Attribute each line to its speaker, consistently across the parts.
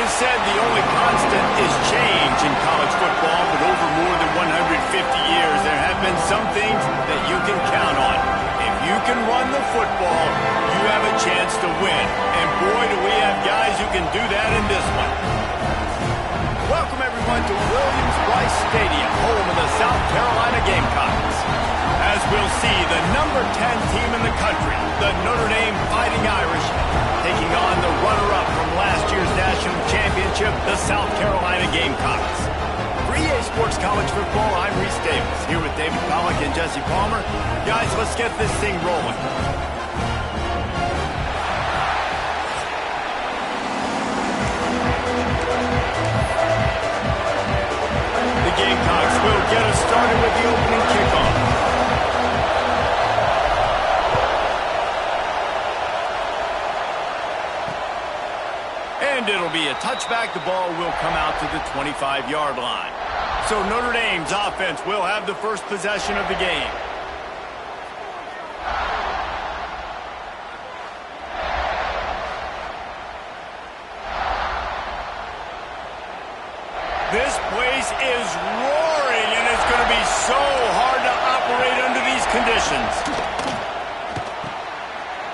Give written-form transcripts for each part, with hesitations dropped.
Speaker 1: is said the only constant is change in college football, but over more than 150 years, there have been some things that you can count on. If you can run the football, you have a chance to win. And boy, do we have guys who can do that in this one. Welcome, everyone, to Williams-Brice Stadium, home of the South Carolina Gamecocks. As we'll see, the number 10 team in the country, the Notre Dame Fighting Irish, taking on the runner-up from last year's national championship, the South Carolina Gamecocks. For EA Sports College Football, I'm Reese Davis, here with David Pollack and Jesse Palmer. Guys, let's get this thing rolling. The Gamecocks will get us started with the opening kickoff. And it'll be a touchback. The ball will come out to the 25-yard line. So Notre Dame's offense will have the first possession of the game. This place is roaring, and it's going to be so hard to operate under these conditions.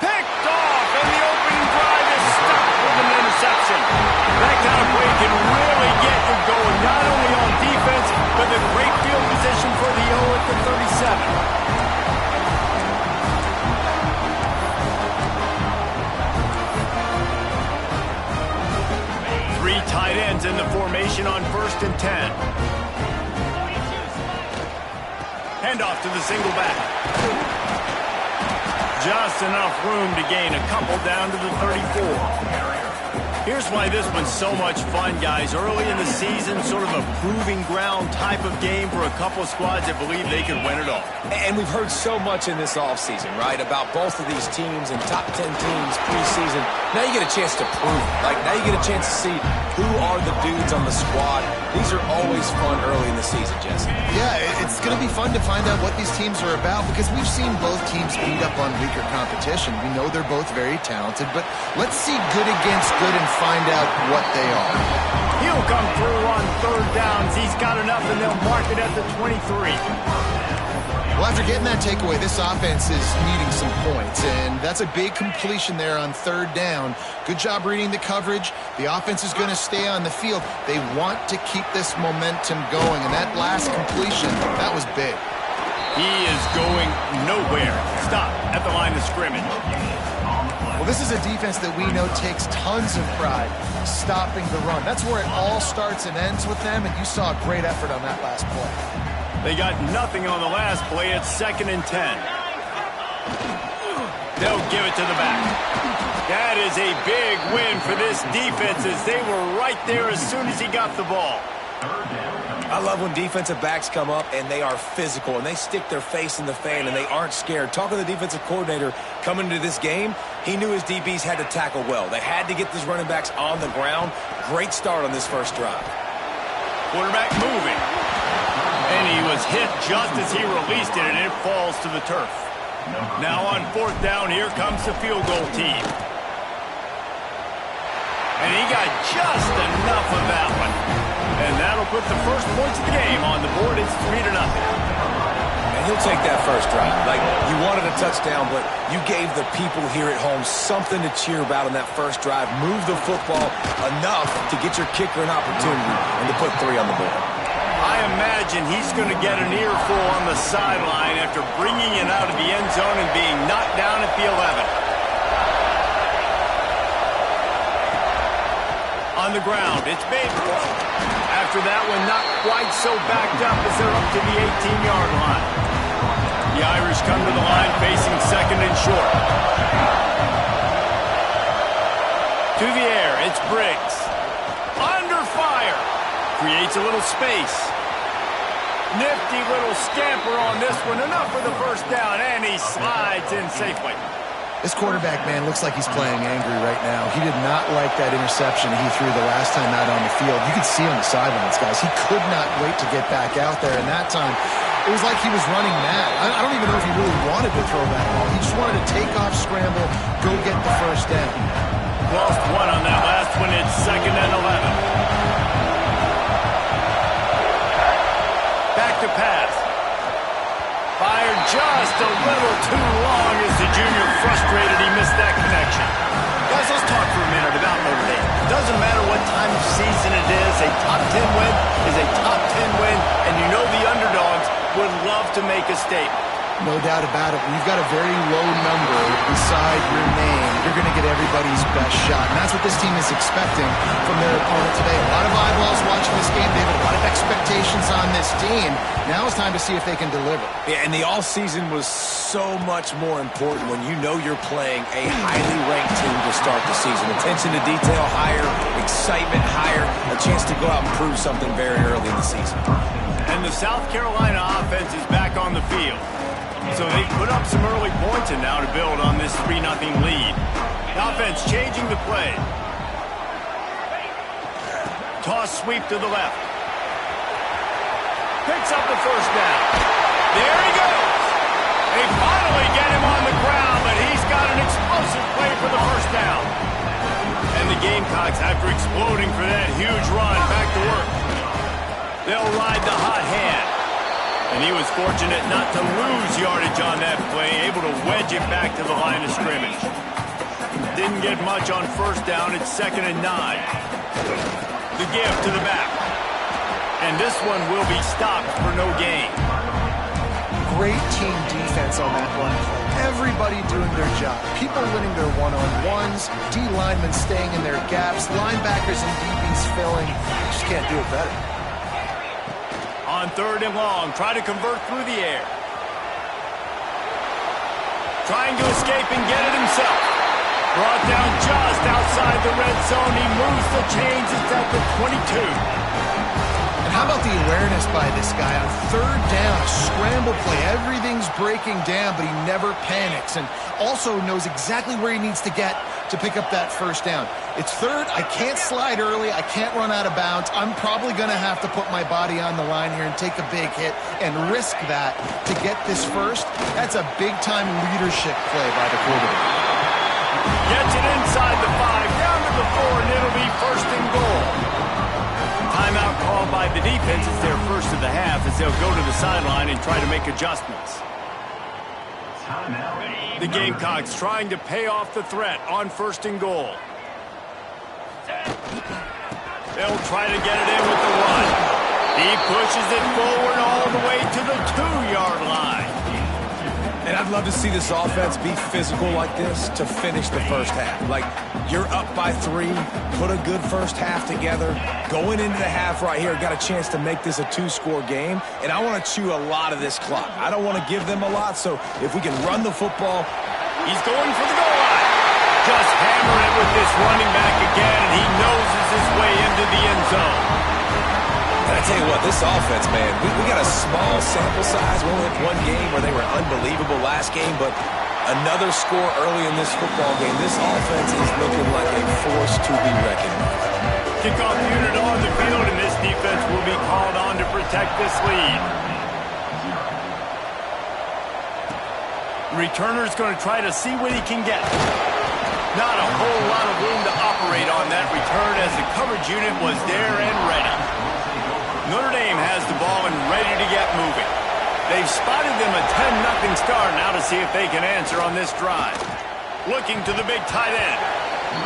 Speaker 1: Picked off, and the opening drive is stopped with an interception. That kind of play can really get you going, not only on defense, but the great field position for the O at the 37. Three tight ends in the formation on 1st and 10. Handoff to the single back. Just enough room to gain a couple down to the 34. Here's why this one's so much fun, guys. Early in the season, sort of a proving ground type of game for a couple of squads that believe they could win it all.
Speaker 2: And we've heard so much in this offseason, right, about both of these teams and top 10 teams preseason. Now you get a chance to prove it. Like, now you get a chance to see who are the dudes on the squad. These are always fun early in the season, Jesse.
Speaker 3: Yeah, it's going to be fun to find out what these teams are about because we've seen both teams beat up on weaker competition. We know they're both very talented, but let's see good against good and find out what they are.
Speaker 1: He'll come through on 3rd downs. He's got enough, and they'll mark it at the 23.
Speaker 3: Well, after getting that takeaway, this offense is needing some points, and that's a big completion there on 3rd down. Good job reading the coverage. The offense is going to stay on the field. They want to keep this momentum going, and that last completion, that was big.
Speaker 1: He is going nowhere. Stop at the line of scrimmage.
Speaker 3: Well, this is a defense that we know takes tons of pride stopping the run. That's where it all starts and ends with them, and you saw a great effort on that last play.
Speaker 1: They got nothing on the last play. It's 2nd and 10. They'll give it to the back. That is a big win for this defense as they were right there as soon as he got the ball.
Speaker 2: I love when defensive backs come up and they are physical and they stick their face in the fan and they aren't scared. Talking to the defensive coordinator coming into this game, he knew his DBs had to tackle well. They had to get these running backs on the ground. Great start on this first drive.
Speaker 1: Quarterback moving. And he was hit just as he released it, and it falls to the turf. Now on 4th down, here comes the field goal team. And he got just enough of that one. And that'll put the first points of the game on the board. It's 3-0.
Speaker 2: And he'll take that first drive. Like, you wanted a touchdown, but you gave the people here at home something to cheer about on that first drive. Move the football enough to get your kicker an opportunity and to put 3 on the board.
Speaker 1: I imagine he's going to get an earful on the sideline after bringing it out of the end zone and being knocked down at the 11. On the ground, it's Baker. After that one, not quite so backed up as they're up to the 18-yard line. The Irish come to the line facing 2nd and short. To the air, it's Briggs. Under fire. Creates a little space. Nifty little scamper on this one. Enough for the first down, and he slides in safely.
Speaker 3: This quarterback, man, looks like he's playing angry right now. He did not like that interception he threw the last time out on the field. You could see on the sidelines, guys. He could not wait to get back out there, and that time it was like he was running mad. I don't even know if he really wanted to throw that ball. He just wanted to take off, scramble, go get the first down.
Speaker 1: Lost one on that last one. It's 2nd and 11. season it is. A top 10 win is a top 10 win, and you know the underdogs would love to make a statement.
Speaker 3: No doubt about it. When you've got a very low number beside your name, you're going to get everybody's best shot. And that's what this team is expecting from their opponent today. A lot of eyeballs watching this game. They have a lot of expectations on this team. Now it's time to see if they can deliver.
Speaker 2: Yeah, and the all-season was so much more important when you know you're playing a highly ranked team to start the season. Attention to detail higher, excitement higher, a chance to go out and prove something very early in the season.
Speaker 1: And the South Carolina offense is back on the field. So they put up some early points and now to build on this 3-0 lead. The offense changing the play. Toss sweep to the left. Picks up the first down. There he goes. They finally get him on the ground, but he's got an explosive play for the first down. And the Gamecocks, after exploding for that huge run, back to work. They'll ride the hot hand. And he was fortunate not to lose yardage on that play, able to wedge it back to the line of scrimmage. Didn't get much on first down. It's 2nd and 9. The give to the back. And this one will be stopped for no gain.
Speaker 3: Great team defense on that run play. Everybody doing their job. People winning their one-on-ones, D linemen staying in their gaps, linebackers and DBs filling. Just can't do it better.
Speaker 1: On 3rd and long, try to convert through the air. Trying to escape and get it himself. Brought down just outside the red zone. He moves the chains. It's at the 22.
Speaker 3: And how about the awareness by this guy on 3rd down, a scramble play. Everything's breaking down, but he never panics and also knows exactly where he needs to get to pick up that first down. It's 3rd. I can't slide early. I can't run out of bounds. I'm probably going to have to put my body on the line here and take a big hit and risk that to get this first. That's a big-time leadership play by the quarterback.
Speaker 1: Gets it inside the 5, down to the 4, and it'll be 1st and goal. Timeout called by the defense. It's their first of the half as they'll go to the sideline and try to make adjustments. The Gamecocks trying to pay off the threat on 1st and goal. They'll try to get it in with the run. He pushes it forward all the way to the 2-yard line.
Speaker 2: And I'd love to see this offense be physical like this to finish the first half. Like, you're up by 3, put a good first half together. Going into the half right here, got a chance to make this a 2-score game, and I want to chew a lot of this clock. I don't want to give them a lot, so if we can run the football.
Speaker 1: He's going for the goal line. Just hammer it with this running back again, and he noses his way into the end zone.
Speaker 2: And I tell you what, this offense, man, we got a small sample size. We only had one game where they were unbelievable last game, but another score early in this football game. This offense is looking like a force to be reckoned with.
Speaker 1: Kickoff unit on the field, and this defense will be called on to protect this lead. The returner's going to try to see what he can get. Not a whole lot of room to operate on that return as the coverage unit was there and ready. Notre Dame has the ball and ready to get moving. They've spotted them a 10-0 start now to see if they can answer on this drive. Looking to the big tight end.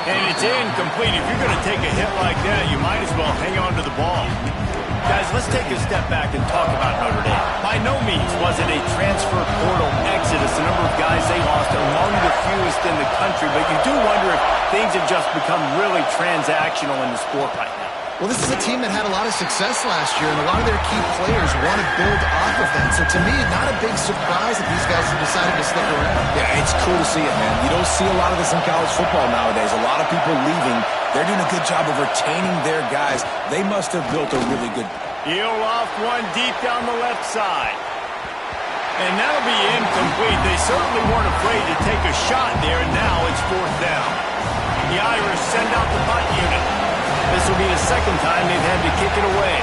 Speaker 1: And it's incomplete. If you're going to take a hit like that, you might as well hang on to the ball. Guys, let's take a step back and talk about Notre Dame. By no means was it a transfer portal exodus. The number of guys they lost among the fewest in the country, but you do wonder if things have just become really transactional in the sport right now.
Speaker 3: Well, this is a team that had a lot of success last year, and a lot of their key players want to build off of that. So to me, not a big surprise that these guys have decided to stick around.
Speaker 2: Yeah, it's cool to see it, man. You don't see a lot of this in college football nowadays. A lot of people leaving. They're doing a good job of retaining their guys. They must have built a really good...
Speaker 1: He'll off one deep down the left side. And that'll be incomplete. They certainly weren't afraid to take a shot there, and now it's 4th down. The Irish send out the punt unit. This will be the second time they've had to kick it away.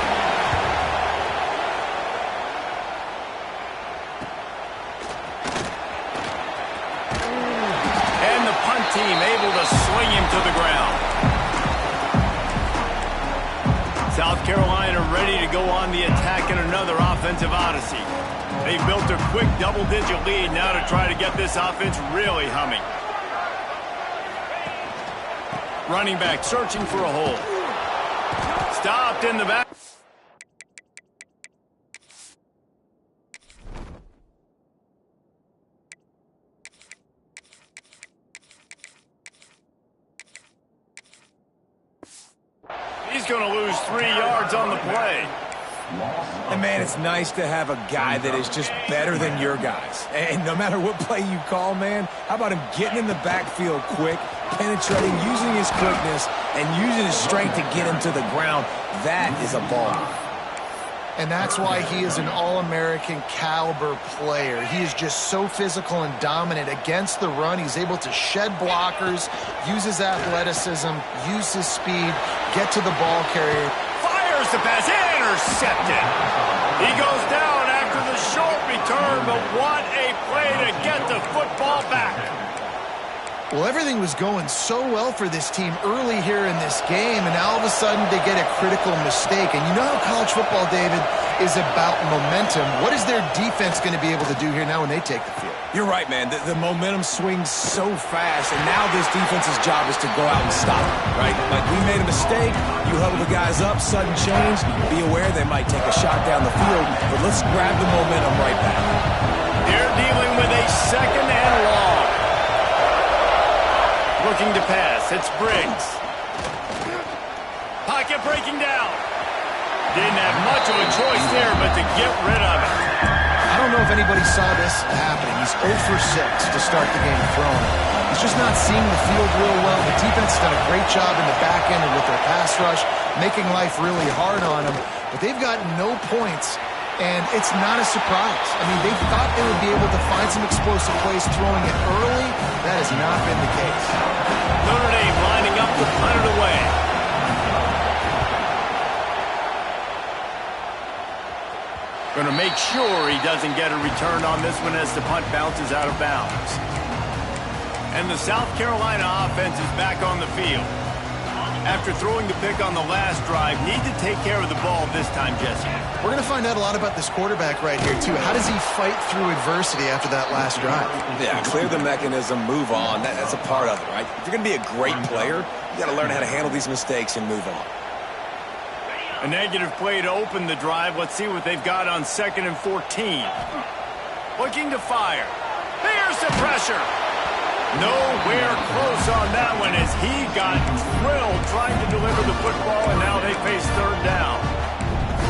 Speaker 1: And the punt team able to swing him to the ground. South Carolina ready to go on the attack in another offensive odyssey. They built a quick double-digit lead now to try to get this offense really humming. Running back searching for a hole. Stopped in the back. He's going to lose 3 yards on the play.
Speaker 2: And, man, it's nice to have a guy that is just better than your guys. And no matter what play you call, man, how about him getting in the backfield quick, penetrating, using his quickness, and using his strength to get him to the ground? That is a ball.
Speaker 3: And that's why he is an all-American caliber player. He is just so physical and dominant against the run. He's able to shed blockers, use his athleticism, use his speed, get to the ball carrier.
Speaker 1: Fires the pass, intercepted. He goes down after the short return, but what a play to get the football back.
Speaker 3: Well, everything was going so well for this team early here in this game, and now all of a sudden they get a critical mistake. And you know how college football, David, is about momentum. What is their defense going to be able to do here now when they take the field?
Speaker 2: You're right, man. The momentum swings so fast, and now this defense's job is to go out and stop it, right? Like, we made a mistake, you huddle the guys up, sudden change, be aware they might take a shot down the field, but let's grab the momentum right back.
Speaker 1: They're dealing with a second and long. Looking to pass, it's Briggs. Pocket breaking down. Didn't have much of a choice there, but to get rid of it.
Speaker 3: I don't know if anybody saw this happening. He's 0 for 6 to start the game throwing. He's just not seeing the field real well. The defense has done a great job in the back end and with their pass rush, making life really hard on him. But they've got no points, and it's not a surprise. I mean, they thought they would be able to find some explosive plays throwing it early. That has not been the case.
Speaker 1: Notre Dame lining up to punt it away. Going to make sure he doesn't get a return on this one as the punt bounces out of bounds. And the South Carolina offense is back on the field. After throwing the pick on the last drive, need to take care of the ball this time, Jesse.
Speaker 3: We're going to find out a lot about this quarterback right here, too. How does he fight through adversity after that last drive?
Speaker 2: Yeah, clear the mechanism, move on. That's a part of it, right? If you're going to be a great player, you got to learn how to handle these mistakes and move on.
Speaker 1: A negative play to open the drive. Let's see what they've got on 2nd and 14. Looking to fire. There's the pressure. Nowhere close on that one as he got thrilled trying to deliver the football, and now they face 3rd down.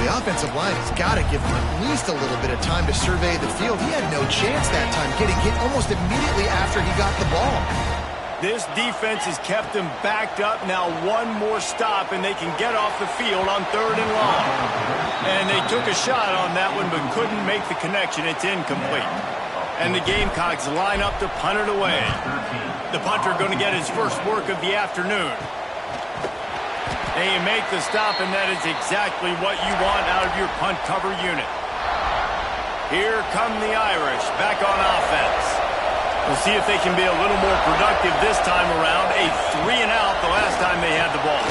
Speaker 3: The offensive line has got to give him at least a little bit of time to survey the field. He had no chance that time, getting hit almost immediately after he got the ball.
Speaker 1: This defense has kept them backed up. Now one more stop, and they can get off the field on 3rd and long. And they took a shot on that one, but couldn't make the connection. It's incomplete. And the Gamecocks line up to punt it away. The punter going to get his first work of the afternoon. They make the stop, and that is exactly what you want out of your punt cover unit. Here come the Irish back on offense. We'll see if they can be a little more productive this time around. A 3-and-out the last time they had the ball.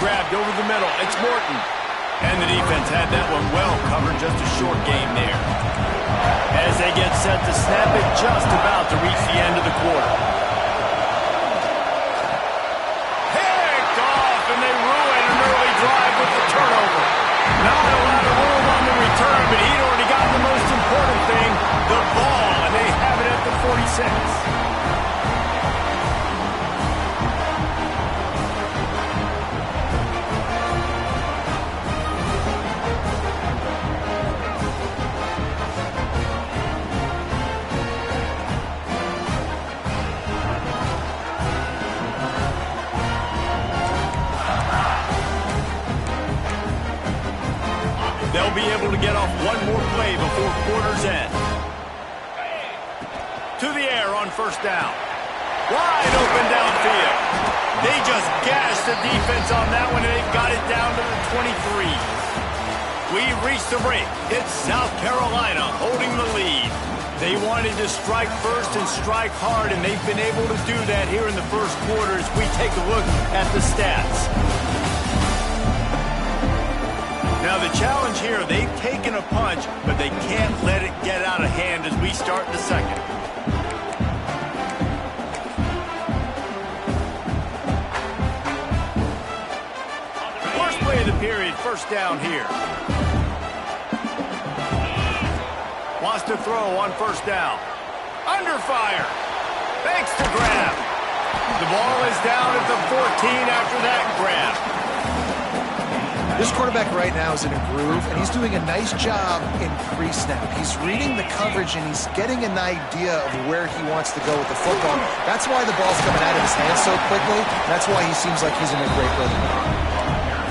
Speaker 1: Grabbed over the middle. It's Morton. And the defense had that one well covered. Just a short game there. As they get set to snap it, just about to reach the end of the quarter. Picked off, and they ruin an early drive with the turnover. Not a lot of room on the return, but he'd already got the most important thing, the ball, and they have it at the 46. They'll be able to get off one more play before quarter's end. To the air on 1st down. Wide open downfield. They just gashed the defense on that one, and they've got it down to the 23. We've reached the break. It's South Carolina holding the lead. They wanted to strike first and strike hard, and they've been able to do that here in the first quarter as we take a look at the stats. Now the challenge here, they've taken a punch, but they can't let it get out of hand as we start the second. First play play of the period. First down here. Wants to throw on first down. Under fire. Thanks to grab. The ball is down at the 14 after that grab.
Speaker 3: This quarterback right now is in a groove, and he's doing a nice job in pre-snap. He's reading the coverage, and he's getting an idea of where he wants to go with the football. That's why the ball's coming out of his hands so quickly. That's why he seems like he's in a great rhythm.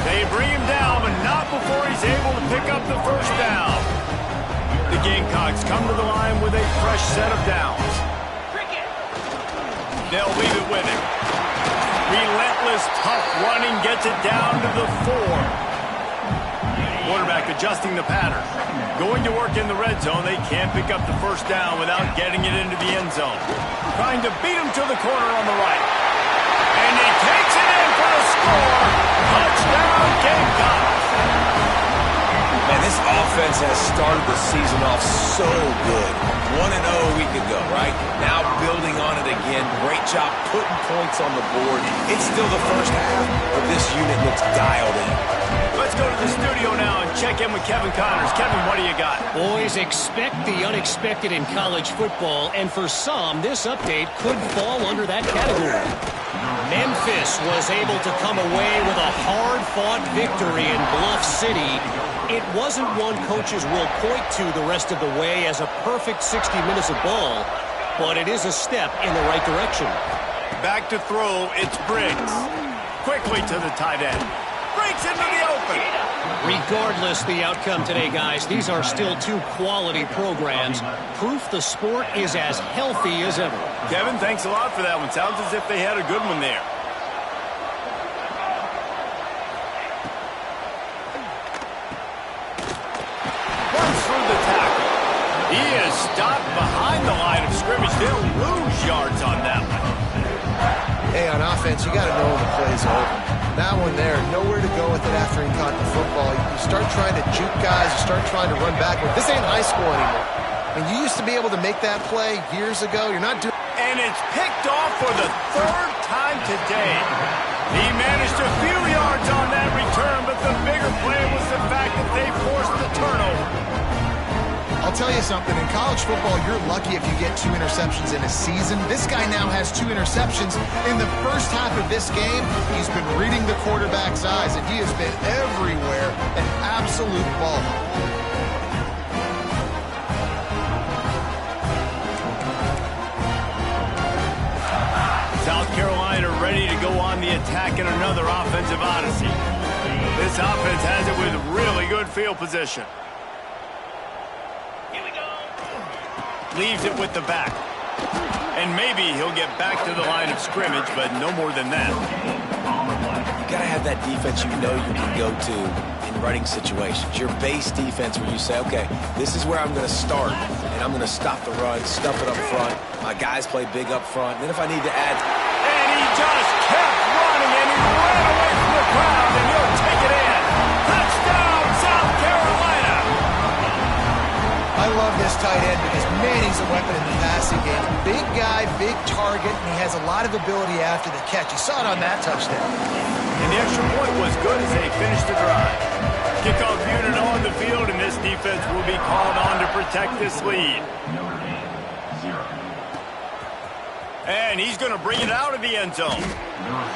Speaker 1: They bring him down, but not before he's able to pick up the first down. The Gamecocks come to the line with a fresh set of downs. They'll leave it with him. Relentless, tough running gets it down to the 4. Quarterback adjusting the pattern. Going to work in the red zone. They can't pick up the first down without getting it into the end zone. Trying to beat him to the corner on the right. And he takes it in for the score. Touchdown, Gamecocks.
Speaker 2: Man, this offense has started the season off so good. 1-0 a week ago, right? Now building on it again. Great job putting points on the board. It's still the first half, but this unit looks dialed in.
Speaker 1: Let's go to the studio now and check in with Kevin Connors. Kevin, what do you got?
Speaker 4: Boys, expect the unexpected in college football, and for some, this update could fall under that category. Memphis was able to come away with a hard-fought victory in Bluff City. It wasn't one coaches will point to the rest of the way as a perfect 60 minutes of ball, but it is a step in the right direction.
Speaker 1: Back to throw, it's Briggs. Quickly to the tight end. Breaks into the open.
Speaker 4: Regardless the outcome today, guys, these are still two quality programs. Proof the sport is as healthy as ever.
Speaker 1: Kevin, thanks a lot for that one. Sounds as if they had a good one there. Runs through the tackle. He is stopped behind the line of scrimmage. They'll lose yards on that one.
Speaker 3: Hey, on offense, you got to know when the play's over. That one there, nowhere to go with it after he caught the football. You start trying to juke guys, you start trying to run backward. This ain't high school anymore. I mean, you used to be able to make that play years ago. You're not doing.
Speaker 1: And it's picked off for the third time today. He managed a few yards on that return, but the bigger play was the fact that they forced the turnover.
Speaker 3: I'll tell you something, in college football, you're lucky if you get 2 interceptions in a season. This guy now has 2 interceptions. In the first half of this game, he's been reading the quarterback's eyes, and he has been everywhere, an absolute ball.
Speaker 1: South Carolina ready to go on the attack in another offensive odyssey. This offense has it with really good field position. Leaves it with the back. And maybe he'll get back to the line of scrimmage, but no more than that.
Speaker 2: You got to have that defense you know you can go to in running situations. Your base defense where you say, okay, this is where I'm going to start, and I'm going to stop the run, stuff it up front. My guys play big up front. And then if I need to add...
Speaker 1: And he just kept running, and he ran away from the crowd, and he'll take it in. Touchdown, South Carolina!
Speaker 3: I love this tight end because, man, he's a weapon in the passing game. Big guy, big target, and he has a lot of ability after the catch. You saw it on that touchdown.
Speaker 1: And the extra point was good as they finished the drive. Kickoff unit on the field, and this defense will be called on to protect this lead. And he's going to bring it out of the end zone.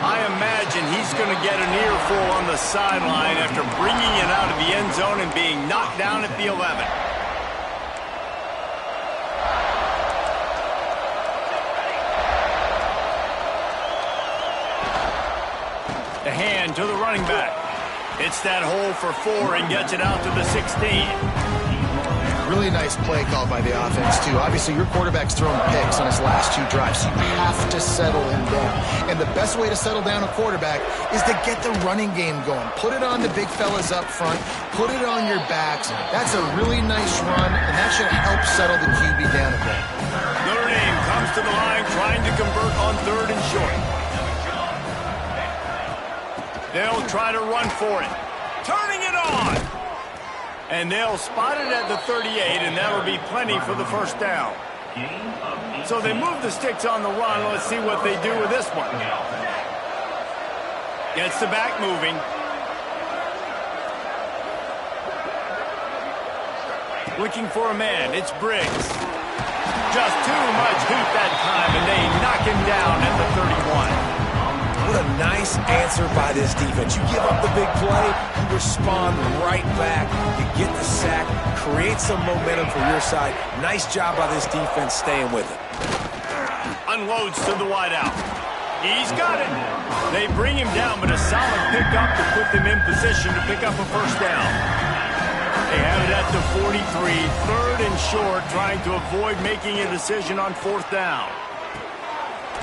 Speaker 1: I imagine he's going to get an earful on the sideline after bringing it out of the end zone and being knocked down at the 11. The hand to the running back. It's that hole for 4 and gets it out to the 16.
Speaker 3: Really nice play called by the offense, too. Obviously, your quarterback's thrown picks on his last 2 drives, so you have to settle him down. And the best way to settle down a quarterback is to get the running game going. Put it on the big fellas up front. Put it on your backs. That's a really nice run, and that should help settle the QB down a bit.
Speaker 1: Notre Dame comes to the line trying to convert on 3rd and short. They'll try to run for it. Turning it on. And they'll spot it at the 38, and that'll be plenty for the first down. So they move the sticks on the run. Let's see what they do with this one. Gets the back moving. Looking for a man. It's Briggs. Just too much heat that time, and they knock him down at the 31.
Speaker 2: What a nice answer by this defense. You give up the big play, you respond right back. You get the sack, create some momentum for your side. Nice job by this defense staying with it.
Speaker 1: Unloads to the wideout. He's got it. They bring him down, but a solid pickup to put them in position to pick up a first down. They have it at the 43, 3rd and short, trying to avoid making a decision on 4th down.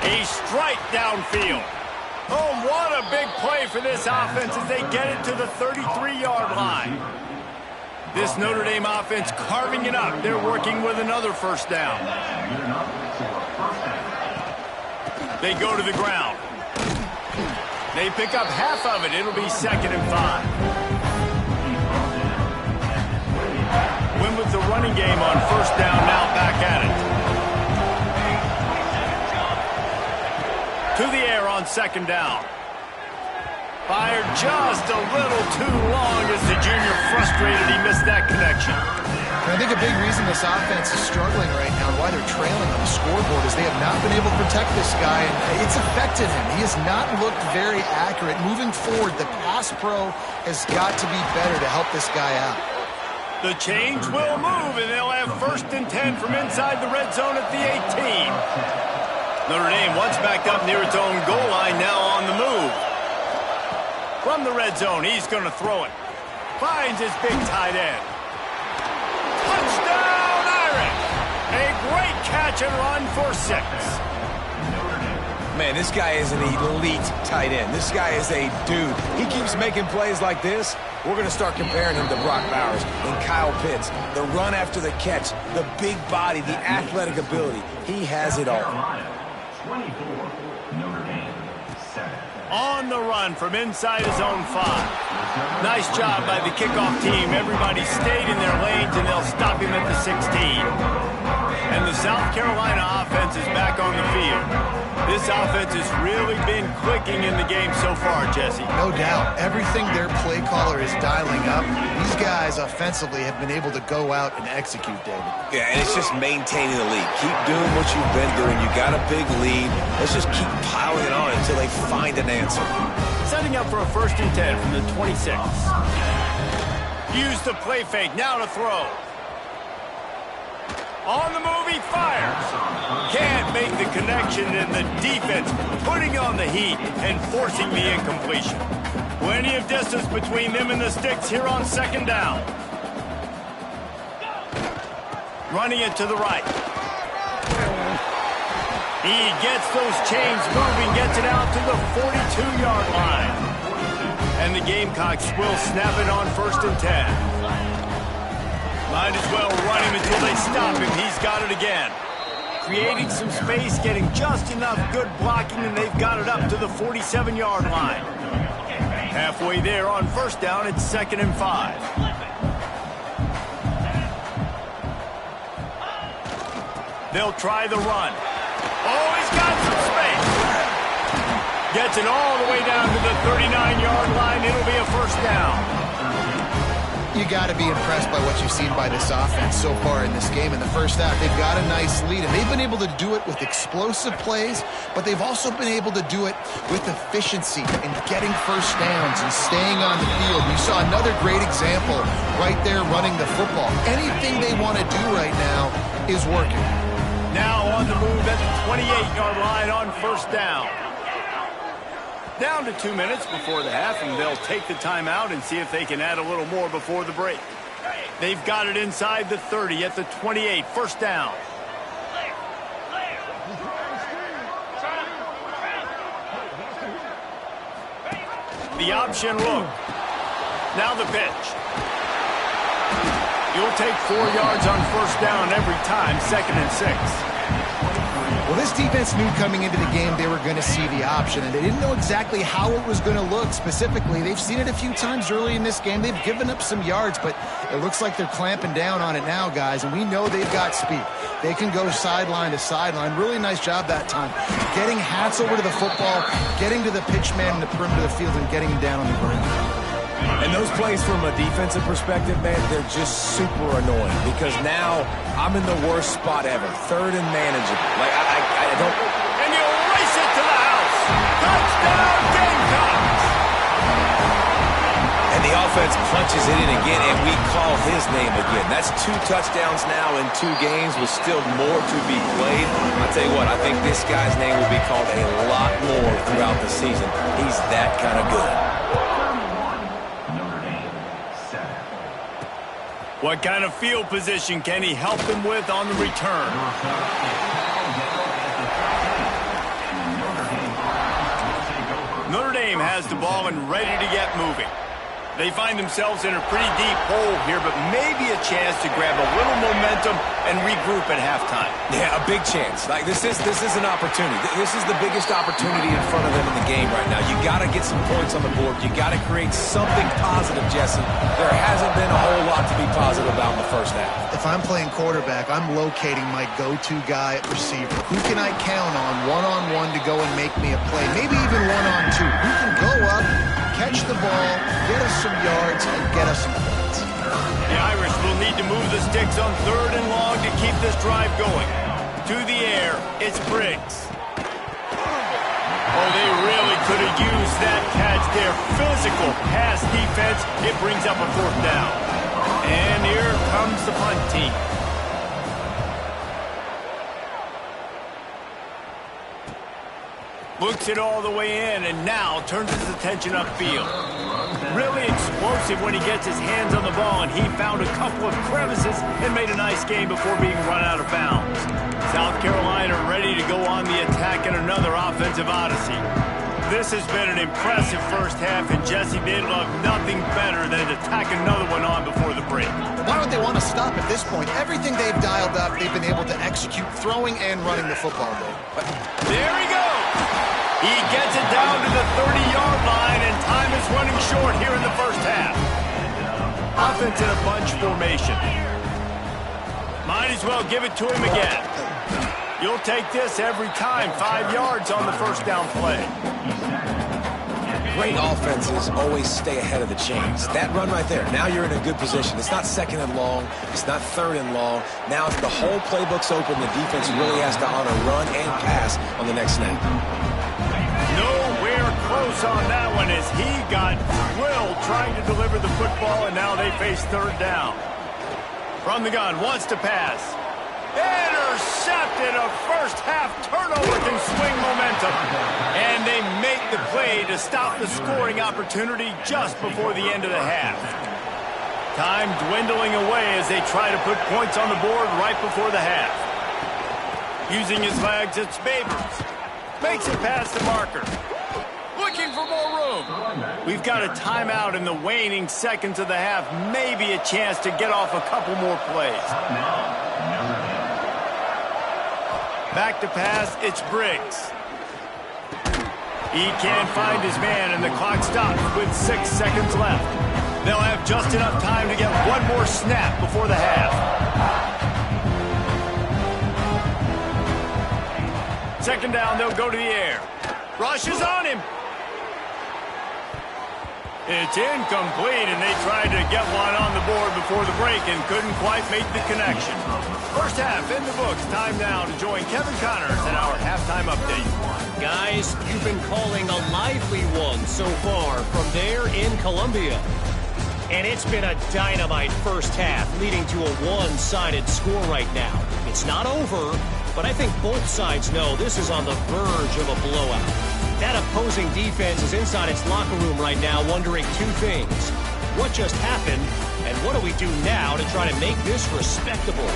Speaker 1: A strike downfield. Oh, what a big play for this offense as they get it to the 33-yard line. This Notre Dame offense carving it up. They're working with another first down. They go to the ground. They pick up half of it. It'll be 2nd and 5. Win with the running game on first down, now back at it. To the air on 2nd down. Fired just a little too long as the junior frustrated. He missed that connection.
Speaker 3: And I think a big reason this offense is struggling right now and why they're trailing on the scoreboard is they have not been able to protect this guy, and it's affected him. He has not looked very accurate. Moving forward, the pass pro has got to be better to help this guy out.
Speaker 1: The change will move, and they'll have 1st and 10 from inside the red zone at the 18. Notre Dame once backed up near its own goal line, now on the move. From the red zone, he's going to throw it. Finds his big tight end. Touchdown, Irish! A great catch and run for 6.
Speaker 2: Man, this guy is an elite tight end. This guy is a dude. He keeps making plays like this. We're going to start comparing him to Brock Bowers and Kyle Pitts. The run after the catch, the big body, the athletic ability. He has it all.
Speaker 1: On the run from inside his own 5. Nice job by the kickoff team. Everybody stayed in their lanes, and they'll stop him at the 16. And the South Carolina offense is back on the field. This offense has really been clicking in the game so far, Jesse.
Speaker 3: No doubt. Everything their play caller is dialing up, these guys offensively have been able to go out and execute, David.
Speaker 2: Yeah, and it's just maintaining the lead. Keep doing what you've been doing. You got a big lead. Let's just keep piling it on until they find an answer.
Speaker 1: Setting up for a 1st and 10 from the 26. Use the play fake. Now to throw. On the move, he fires. Can't make the connection, and the defense putting on the heat and forcing the incompletion. Plenty of distance between them and the sticks here on 2nd down. Running it to the right. He gets those chains moving, gets it out to the 42-yard line. And the Gamecocks will snap it on 1st and 10. Might as well run him until they stop him. He's got it again. Creating some space, getting just enough good blocking, and they've got it up to the 47-yard line. Halfway there on 1st down, it's 2nd and 5. They'll try the run. Oh, he's got some space. Gets it all the way down to the 39-yard line. It'll be a 1st down.
Speaker 3: You got to be impressed by what you've seen by this offense so far in this game. In the first half, they've got a nice lead, and they've been able to do it with explosive plays, but they've also been able to do it with efficiency and getting first downs and staying on the field. You saw another great example right there running the football. Anything they want to do right now is working.
Speaker 1: Now on the move at the 28-yard line on 1st down. Down to 2 minutes before the half, and they'll take the timeout and see if they can add a little more before the break. They've got it inside the 30 at the 28, 1st down. The option look. Now the pitch. You'll take 4 yards on 1st down every time, 2nd and 6.
Speaker 3: Well, this defense knew coming into the game they were going to see the option, and they didn't know exactly how it was going to look specifically. They've seen it a few times early in this game. They've given up some yards, but it looks like they're clamping down on it now, guys, and we know they've got speed. They can go sideline to sideline. Really nice job that time. Getting Hats over to the football, getting to the pitch man in the perimeter of the field, and getting him down on the ground.
Speaker 2: And those plays from a defensive perspective, man, they're just super annoying because now I'm in the worst spot ever. Third and manageable. Like, I don't...
Speaker 1: And you race it to the house. Touchdown, Gamecocks!
Speaker 2: And the offense punches it in again, and we call his name again. That's 2 touchdowns now in 2 games with still more to be played. I'll tell you what, I think this guy's name will be called a lot more throughout the season. He's that kind of good.
Speaker 1: What kind of field position can he help them with on the return? Notre Dame has the ball and ready to get moving. They find themselves in a pretty deep hole here, but maybe a chance to grab a little momentum and regroup at halftime.
Speaker 2: Yeah, a big chance. Like, this is an opportunity. This is the biggest opportunity in front of them in the game right now. You got to get some points on the board. You got to create something positive, Jesse. There hasn't been a whole lot to be positive about in the first half.
Speaker 3: If I'm playing quarterback, I'm locating my go-to guy at receiver. Who can I count on one-on-one to go and make me a play? Maybe even one-on-two. Who can go up, catch the ball, get us some yards, and get us some points.
Speaker 1: The Irish will need to move the sticks on 3rd and long to keep this drive going. To the air, it's Briggs. Oh, they really could have used that catch there. Physical pass defense. It brings up a 4th down. And here comes the punt team. Looks it all the way in, and now turns his attention upfield. Really explosive when he gets his hands on the ball, and he found a couple of crevices and made a nice game before being run out of bounds. South Carolina ready to go on the attack in another offensive odyssey. This has been an impressive first half, and Jesse, they'd love nothing better than to tack another one on before the break.
Speaker 3: Why would they want to stop at this point? Everything they've dialed up, they've been able to execute, throwing and running the football game.
Speaker 1: There he goes! He gets it down to the 30-yard line, and time is running short here in the first half. Offense in a bunch formation. Might as well give it to him again. You'll take this every time. 5 yards on the first down play.
Speaker 2: Great offenses always stay ahead of the chains. That run right there, now you're in a good position. It's not 2nd and long. It's not 3rd and long. Now the whole playbook's open. The defense really has to honor run and pass on the next snap.
Speaker 1: Nowhere close on that one as he got thrilled trying to deliver the football, and now they face 3rd down. From the gun, wants to pass. Intercepted. A first-half turnover can swing momentum. And they make the play to stop the scoring opportunity just before the end of the half. Time dwindling away as they try to put points on the board right before the half. Using his legs, it's Babers. Makes it past the marker. Looking for more room. We've got a timeout in the waning seconds of the half. Maybe a chance to get off a couple more plays. Back to pass, it's Briggs. He can't find his man, and the clock stops with 6 seconds left. They'll have just enough time to get one more snap before the half. 2nd down, they'll go to the air. Rush is on him. It's incomplete, and they tried to get one on the board before the break and couldn't quite make the connection. First half in the books. Time now to join Kevin Connors in our halftime update.
Speaker 4: Guys, you've been calling a lively one so far from there in Columbia. And it's been a dynamite first half, leading to a one-sided score right now. It's not over, but I think both sides know this is on the verge of a blowout. That opposing defense is inside its locker room right now wondering 2 things. What just happened, and what do we do now to try to make this respectable?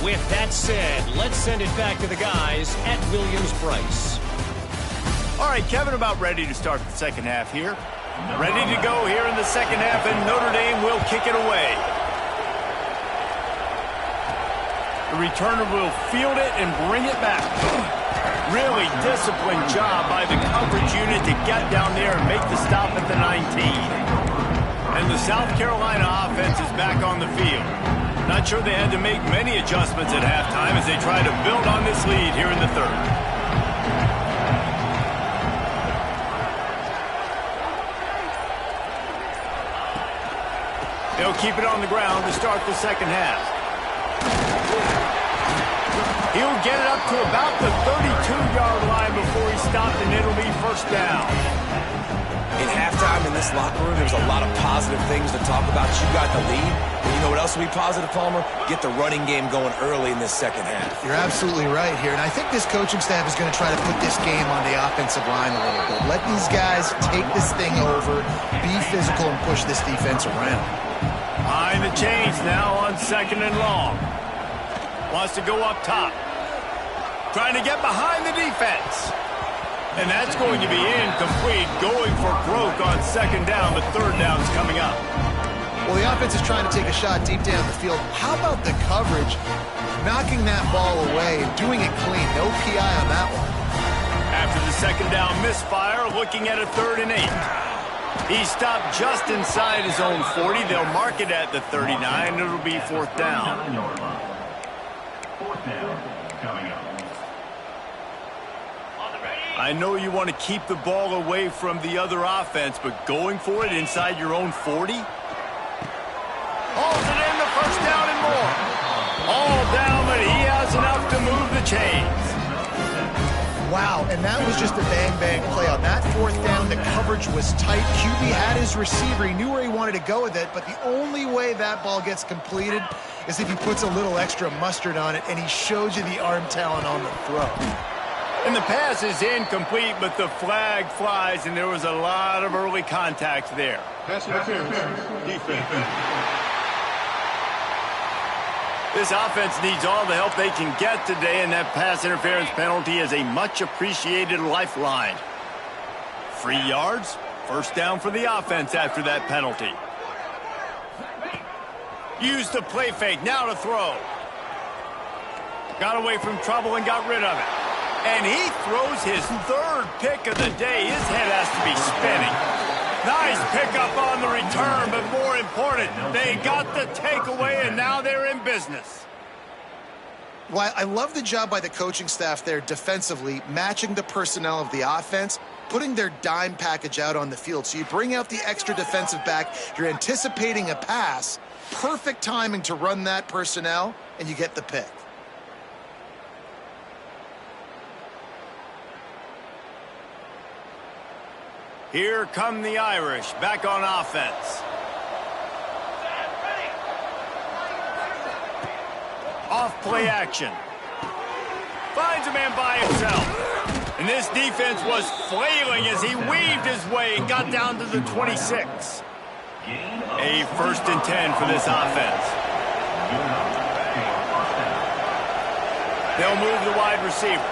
Speaker 4: With that said, let's send it back to the guys at Williams-Brice.
Speaker 1: All right, Kevin, about ready to start the second half here. Ready to go here in the second half, and Notre Dame will kick it away. The returner will field it and bring it back. Really disciplined job by the coverage unit to get down there and make the stop at the 19. And the South Carolina offense is back on the field. Not sure they had to make many adjustments at halftime as they try to build on this lead here in the third. They'll keep it on the ground to start the second half. He'll get it up to about the 32-yard line before he stopped, and it'll be first down.
Speaker 2: In halftime in this locker room, there's a lot of positive things to talk about. You got the lead. And you know what else will be positive, Palmer? Get the running game going early in this second half.
Speaker 3: You're absolutely right here. And I think this coaching staff is going to try to put this game on the offensive line a little bit. Let these guys take this thing over, be physical, and push this defense around.
Speaker 1: Behind the chains now on second and long. Wants to go up top. Trying to get behind the defense. And that's going to be incomplete. Going for broke on second down, but third down's coming up.
Speaker 3: Well, the offense is trying to take a shot deep down the field. How about the coverage? Knocking that ball away and doing it clean. No PI on that one.
Speaker 1: After the second down misfire, looking at a 3rd and 8. He stopped just inside his own 40. They'll mark it at the 39. It'll be 4th down.
Speaker 5: 4th down coming up.
Speaker 1: I know you want to keep the ball away from the other offense, but going for it inside your own 40? Hauls it in, the first down and more. All down, but he has enough to move the chains.
Speaker 3: Wow, and that was just a bang-bang play. On that 4th down, the coverage was tight. QB had his receiver. He knew where he wanted to go with it, but the only way that ball gets completed is if he puts a little extra mustard on it, and he shows you the arm talent on the throw.
Speaker 1: And the pass is incomplete, but the flag flies, and there was a lot of early contact there.
Speaker 5: Pass interference. Defense.
Speaker 1: This offense needs all the help they can get today, and that pass interference penalty is a much-appreciated lifeline. 3 yards, first down for the offense after that penalty. Used the play fake, now to throw. Got away from trouble and got rid of it. And he throws his 3rd pick of the day. His head has to be spinning. Nice pickup on the return, but more important, they got the takeaway, and now they're in business.
Speaker 3: Well, I love the job by the coaching staff there defensively, matching the personnel of the offense, putting their dime package out on the field. So you bring out the extra defensive back, you're anticipating a pass, perfect timing to run that personnel, and you get the pick.
Speaker 1: Here come the Irish, back on offense. Off play action. Finds a man by himself. And this defense was flailing as he weaved his way and got down to the 26. A 1st and 10 for this offense. They'll move the wide receiver.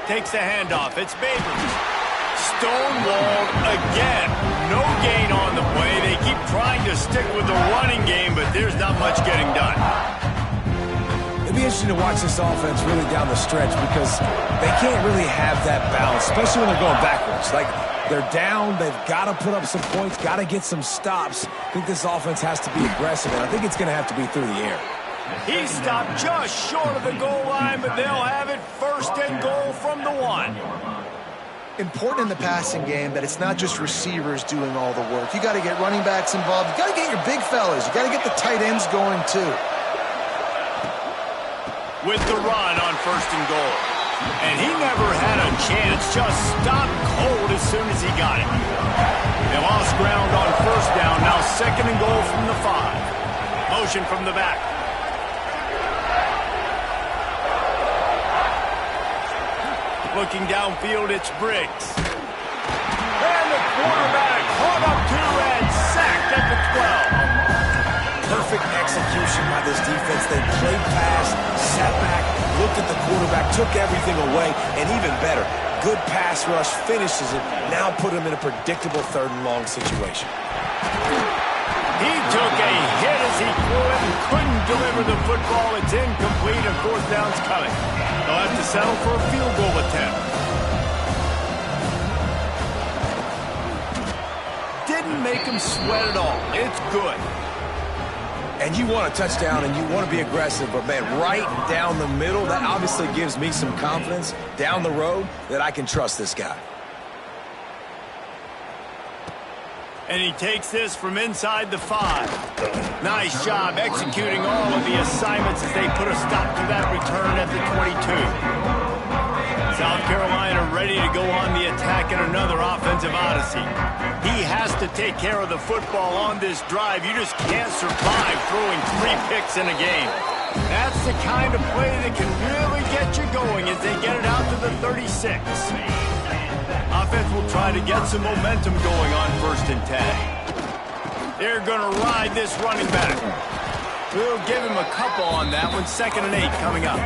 Speaker 1: Takes the handoff. It's Babers. Stonewalled again. No gain on the play. They keep trying to stick with the running game, but there's not much getting done.
Speaker 2: It'll be interesting to watch this offense really down the stretch because they can't really have that balance, especially when they're going backwards. Like, they're down, they've got to put up some points, got to get some stops. I think this offense has to be aggressive, and I think it's going to have to be through the air.
Speaker 1: He stopped just short of the goal line, but they'll have it 1st and goal from the 1.
Speaker 3: Important in the passing game that it's not just receivers doing all the work. You got to get running backs involved. You got to get your big fellas. You got to get the tight ends going too.
Speaker 1: With the run on 1st and goal. And he never had a chance. Just stopped cold as soon as he got it. They lost ground on 1st down. Now 2nd and goal from the 5. Motion from the back. Looking downfield, it's Briggs. And the quarterback caught up 2 and sacked at the 12.
Speaker 2: Perfect execution by this defense. They played pass, sat back, looked at the quarterback, took everything away, and even better, good pass rush, finishes it, now put him in a predictable 3rd and long situation.
Speaker 1: He took a hit as he threw it and couldn't deliver the football. It's incomplete and 4th down's coming. They'll have to settle for a field goal attempt. Didn't make him sweat at all. It's good.
Speaker 2: And you want a touchdown and you want to be aggressive, but man, right down the middle, that obviously gives me some confidence down the road that I can trust this guy.
Speaker 1: And he takes this from inside the 5. Nice job executing all of the assignments as they put a stop to that return at the 22. South Carolina ready to go on the attack in another offensive odyssey. He has to take care of the football on this drive. You just can't survive throwing 3 picks in a game. That's the kind of play that can really get you going as they get it out to the 36. Offense will try to get some momentum going on 1st and 10. They're going to ride this running back. We'll give him a couple on that one. 2nd and 8 coming up.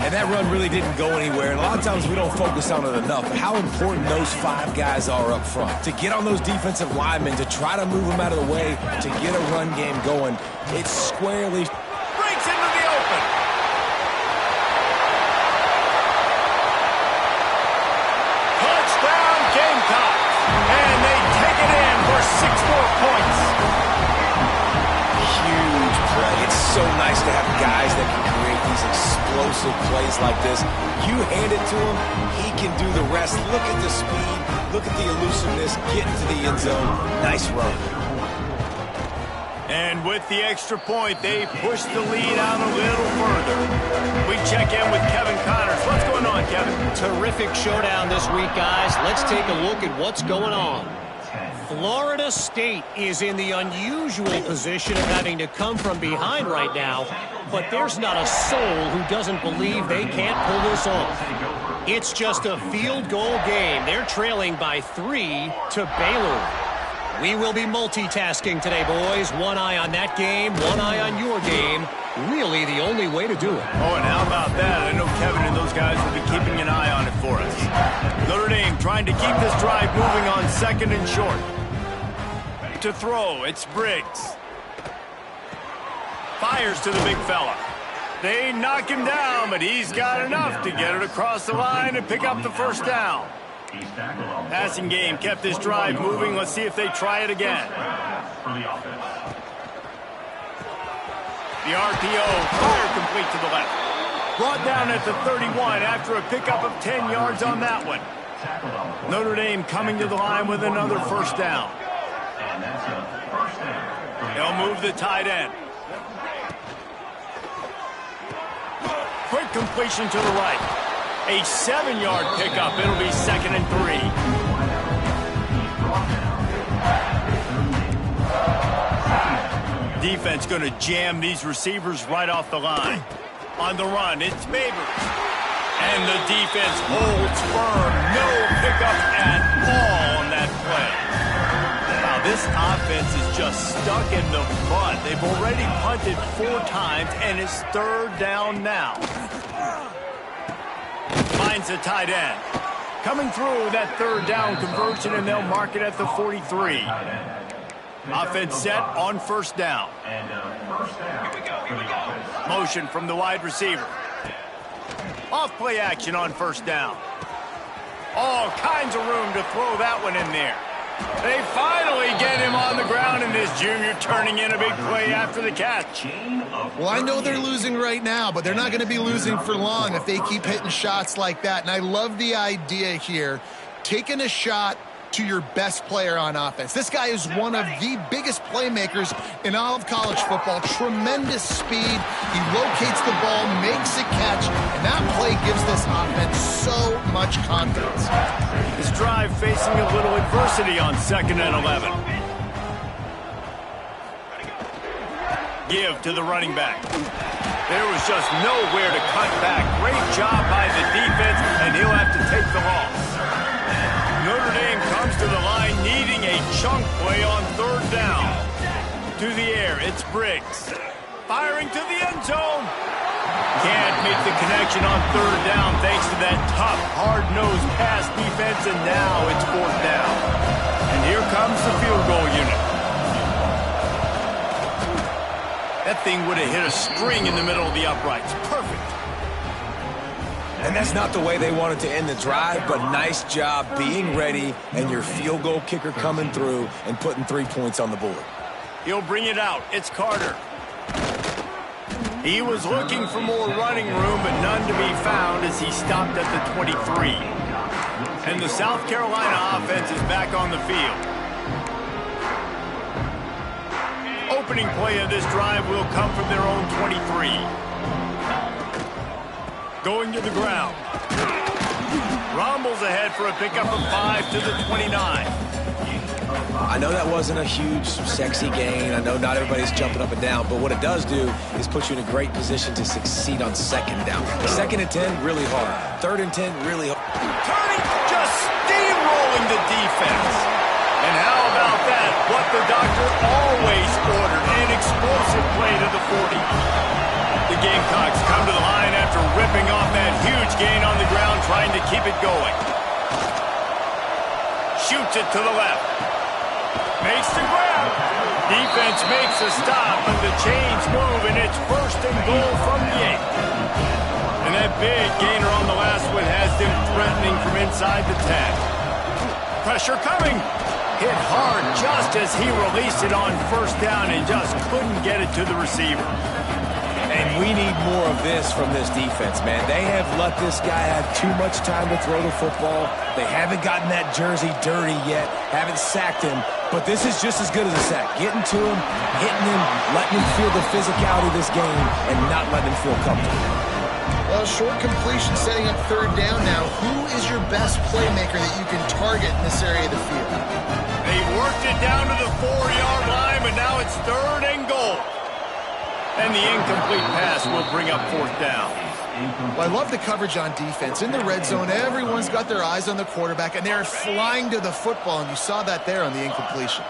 Speaker 2: And that run really didn't go anywhere. And a lot of times we don't focus on it enough. But how important those 5 guys are up front. To get on those defensive linemen, to try to move them out of the way, to get a run game going. It's squarely
Speaker 1: breaks into the open. Touchdown Gamecocks. And they take it in for 6 more points.
Speaker 2: Huge play. It's so nice to have guys that can create these explosive plays like this. You hand it to him, he can do the rest. Look at the speed, look at the elusiveness, get into the end zone. Nice run.
Speaker 1: And with the extra point, they push the lead out a little further. We check in with Kevin Connors. What's going on, Kevin?
Speaker 4: Terrific showdown this week, guys. Let's take a look at what's going on. Florida State is in the unusual position of having to come from behind right now, but there's not a soul who doesn't believe they can't pull this off. It's just a field goal game. They're trailing by 3 to Baylor. We will be multitasking today, boys. One eye on that game, one eye on your game. Really the only way to do it.
Speaker 1: Oh, and how about that? I know Kevin and those guys will be keeping an eye on it for us. Notre Dame trying to keep this drive moving on 2nd and short. To throw, it's Briggs. Fires to the big fella. They knock him down, but he's got enough to get it across the line and pick up the 1st down. Passing game kept this drive moving. Let's see if they try it again. The RPO, fire complete to the left. Brought down at the 31 after a pickup of 10 yards on that one. Notre Dame coming to the line with another 1st down. They'll move the tight end. Quick completion to the right. A 7-yard pickup. It'll be 2nd and 3. Defense going to jam these receivers right off the line. On the run, it's Babers. And the defense holds firm. No pickup at all on that play. Wow, this offense is just stuck in the mud. They've already punted 4 times, and it's 3rd down now. Finds the tight end. Coming through that 3rd down conversion, and they'll mark it at the 43. Offense set on 1st down. Motion from the wide receiver. Off play action on 1st down. All kinds of room to throw that one in there. They finally get him on the ground, and this junior turning in a big play after the catch.
Speaker 3: Well, I know they're losing right now, but they're not going to be losing for long if they keep hitting shots like that. And I love the idea here, taking a shot to your best player on offense. This guy is one of the biggest playmakers in all of college football. Tremendous speed. He locates the ball, makes a catch, and that play gives this offense so much confidence.
Speaker 1: This drive facing a little adversity on 2nd and 11. Give to the running back. There was just nowhere to cut back. Great job by the defense, and he'll have to take the loss. Notre Dame comes to the line needing a chunk play on 3rd down. To the air, it's Briggs. Firing to the end zone. Can't make the connection on 3rd down thanks to that tough, hard-nosed pass defense, and now it's 4th down. And here comes the field goal unit. That thing would have hit a string in the middle of the uprights. Perfect.
Speaker 2: And that's not the way they wanted to end the drive, but nice job being ready and your field goal kicker coming through and putting 3 points on the board.
Speaker 1: He'll bring it out. It's Carter. He was looking for more running room, but none to be found as he stopped at the 23. And the South Carolina offense is back on the field. opening play of this drive will come from their own 23. Going to the ground. Rumbles ahead for a pickup of 5 to the 29.
Speaker 2: I know that wasn't a huge, sexy gain. I know not everybody's jumping up and down, but what it does do is put you in a great position to succeed on second down. 2nd and 10, really hard. 3rd and 10, really hard.
Speaker 1: Turning, just steamrolling the defense. And how about that? What the doctor always ordered, an explosive play to the 40. The Gamecocks come to the line after ripping off that huge gain on the ground, trying to keep it going. Shoots it to the left. Makes the grab. Defense makes a stop, but the chains move, and it's 1st and goal from the 8. And that big gainer on the last one has them threatening from inside the 10. Pressure coming. Hit hard just as he released it on 1st down and just couldn't get it to the receiver.
Speaker 2: And we need more of this from this defense, man. They have let this guy have too much time to throw the football. They haven't gotten that jersey dirty yet, haven't sacked him. But this is just as good as a sack. Getting to him, hitting him, letting him feel the physicality of this game, and not letting him feel comfortable.
Speaker 3: Well, short completion setting up 3rd down now. Who is your best playmaker that you can target in this area of the field?
Speaker 1: They worked it down to the 4-yard line, but now it's 3rd and goal. And the incomplete pass will bring up 4th down.
Speaker 3: Well, I love the coverage on defense. In the red zone, everyone's got their eyes on the quarterback, and they're flying to the football, and you saw that there on the incompletion.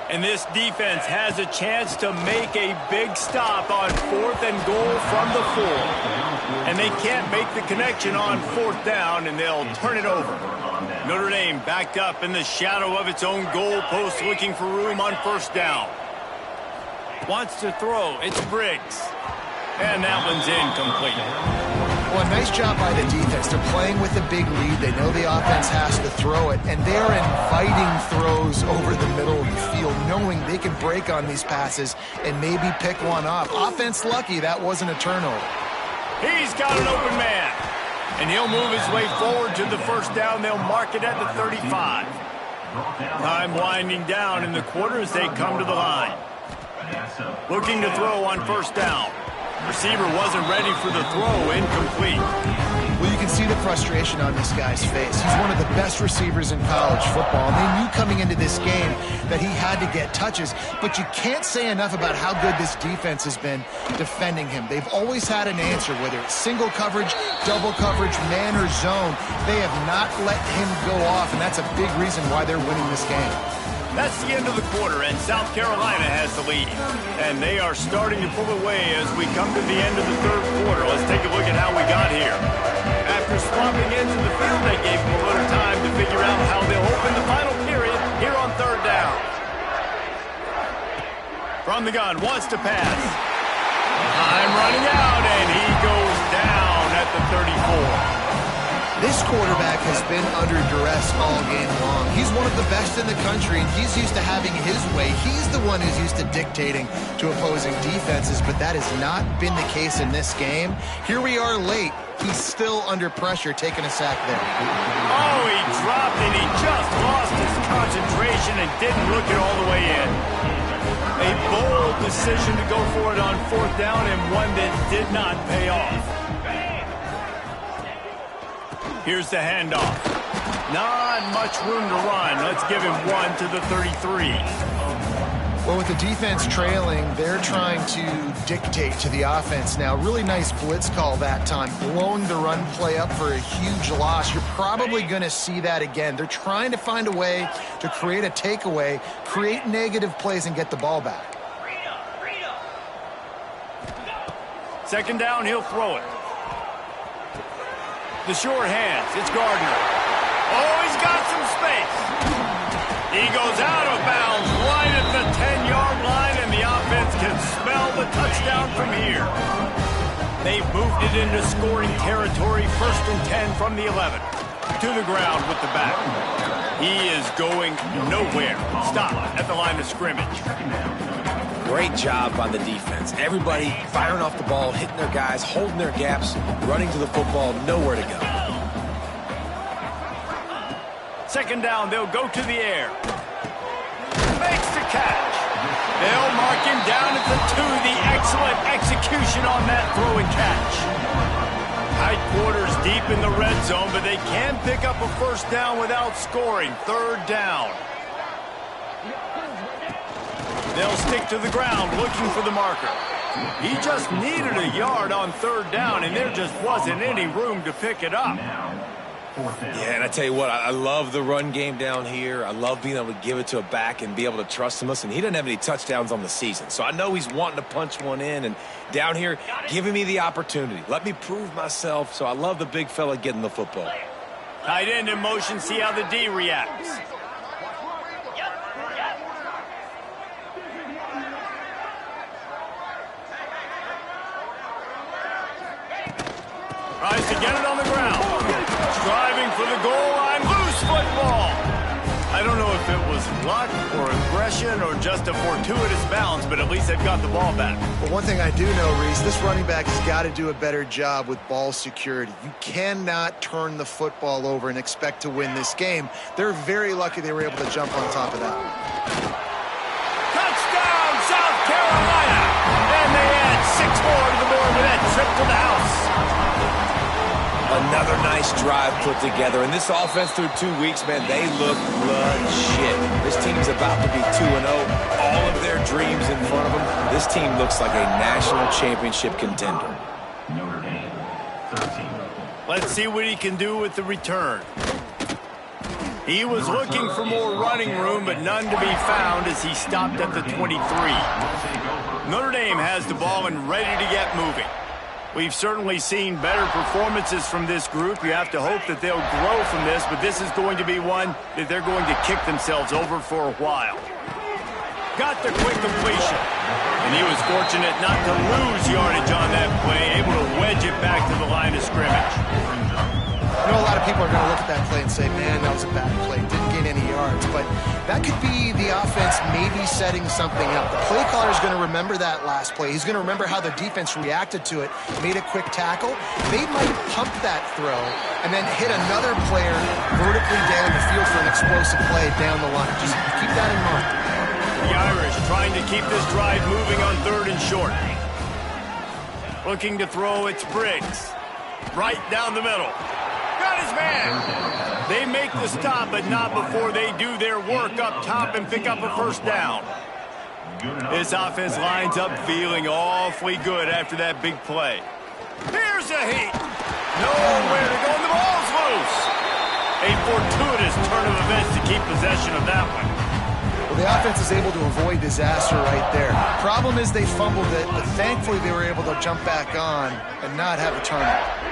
Speaker 1: And this defense has a chance to make a big stop on 4th and goal from the 4. And they can't make the connection on 4th down, and they'll turn it over. Notre Dame backed up in the shadow of its own goal post, looking for room on 1st down. Wants to throw. It's Briggs. And that one's incomplete.
Speaker 3: Well, nice job by the defense. They're playing with a big lead. They know the offense has to throw it, and they're inviting throws over the middle of the field, knowing they can break on these passes and maybe pick one off. Offense lucky that wasn't a turnover.
Speaker 1: He's got an open man. And he'll move his way forward to the 1st down. They'll mark it at the 35. Time winding down in the quarter as they come to the line. Looking to throw on 1st down. Receiver wasn't ready for the throw, incomplete.
Speaker 3: Well, you can see the frustration on this guy's face. He's one of the best receivers in college football, and they knew coming into this game that he had to get touches, but you can't say enough about how good this defense has been defending him. They've always had an answer, whether it's single coverage, double coverage, man or zone. They have not let him go off, and that's a big reason why they're winning this game.
Speaker 1: That's the end of the quarter, and South Carolina has the lead. And they are starting to pull away as we come to the end of the 3rd quarter. Let's take a look at how we got here. After swapping into the field, they gave them a little time to figure out how they'll open the final period here on 3rd down. From the gun, wants to pass. Time running out, and he goes down at the 34.
Speaker 3: This quarterback has been under duress all game long. He's one of the best in the country, and he's used to having his way. He's the one who's used to dictating to opposing defenses, but that has not been the case in this game. Here we are late. He's still under pressure, taking a sack there.
Speaker 1: Oh, he dropped it. He just lost his concentration and didn't look it all the way in. A bold decision to go for it on 4th down, and one that did not pay off. Here's the handoff. Not much room to run. Let's give him 1 to the 33.
Speaker 3: Well, with the defense trailing, they're trying to dictate to the offense now. Really nice blitz call that time, blowing the run play up for a huge loss. You're probably going to see that again. They're trying to find a way to create a takeaway, create negative plays, and get the ball back.
Speaker 1: 2nd down, he'll throw it. The short hands, it's Gardner. Oh, he's got some space. He goes out of bounds right at the 10-yard line, and the offense can smell the touchdown from here. They've moved it into scoring territory, 1st and 10 from the 11. To the ground with the back. He is going nowhere. Stop at the line of scrimmage.
Speaker 2: Great job on the defense. Everybody firing off the ball, hitting their guys, holding their gaps, running to the football, nowhere to go.
Speaker 1: 2nd down, they'll go to the air. Makes the catch. They'll mark him down at the 2. The excellent execution on that throw and catch. Tight quarters deep in the red zone, but they can pick up a first down without scoring. 3rd down. They'll stick to the ground looking for the marker. He just needed a yard on 3rd down, and there just wasn't any room to pick it up.
Speaker 2: Yeah, and I tell you what, I love the run game down here. I love being able to give it to a back and be able to trust him. Listen, he doesn't have any touchdowns on the season, so I know he's wanting to punch one in. And down here, giving me the opportunity. Let me prove myself, so I love the big fella getting the football.
Speaker 1: Tight end in motion, see how the D reacts. Tries to get it on the ground. Striving for the goal line. Loose football. I don't know if it was luck or aggression or just a fortuitous bounce, but at least they've got the ball back.
Speaker 3: But one thing I do know, Reese, this running back has got to do a better job with ball security. You cannot turn the football over and expect to win this game. They're very lucky they were able to jump on top of that.
Speaker 1: Touchdown, South Carolina! And they add 6 more to the board with that trip to the house.
Speaker 2: Another nice drive put together. And this offense through 2 weeks, man, they look legit. This team's about to be 2-0. All of their dreams in front of them. This team looks like a national championship contender.
Speaker 5: Notre Dame, 13.
Speaker 1: Let's see what he can do with the return. He was looking for more running room, but none to be found as he stopped at the 23. Notre Dame has the ball and ready to get moving. We've certainly seen better performances from this group. You have to hope that they'll grow from this, but this is going to be one that they're going to kick themselves over for a while. Got the quick completion. And he was fortunate not to lose yardage on that play, able to wedge it back to the line of scrimmage.
Speaker 3: I know a lot of people are going to look at that play and say, man, that was a bad play. Didn't gain any yards. But that could be the offense maybe setting something up. The play caller is going to remember that last play. He's going to remember how the defense reacted to it, made a quick tackle. They might pump that throw and then hit another player vertically down the field for an explosive play down the line. Just keep that in mind.
Speaker 1: The Irish trying to keep this drive moving on 3rd and short. Looking to throw, it's Briggs. Right down the middle. Got his man. They make the stop, but not before they do their work up top and pick up a first down. This offense lines up feeling awfully good after that big play. Here's a heat. Nowhere to go, and the ball's loose. A fortuitous turn of events to keep possession of that one.
Speaker 3: Well, the offense is able to avoid disaster right there. Problem is they fumbled it, but thankfully they were able to jump back on and not have a turnover.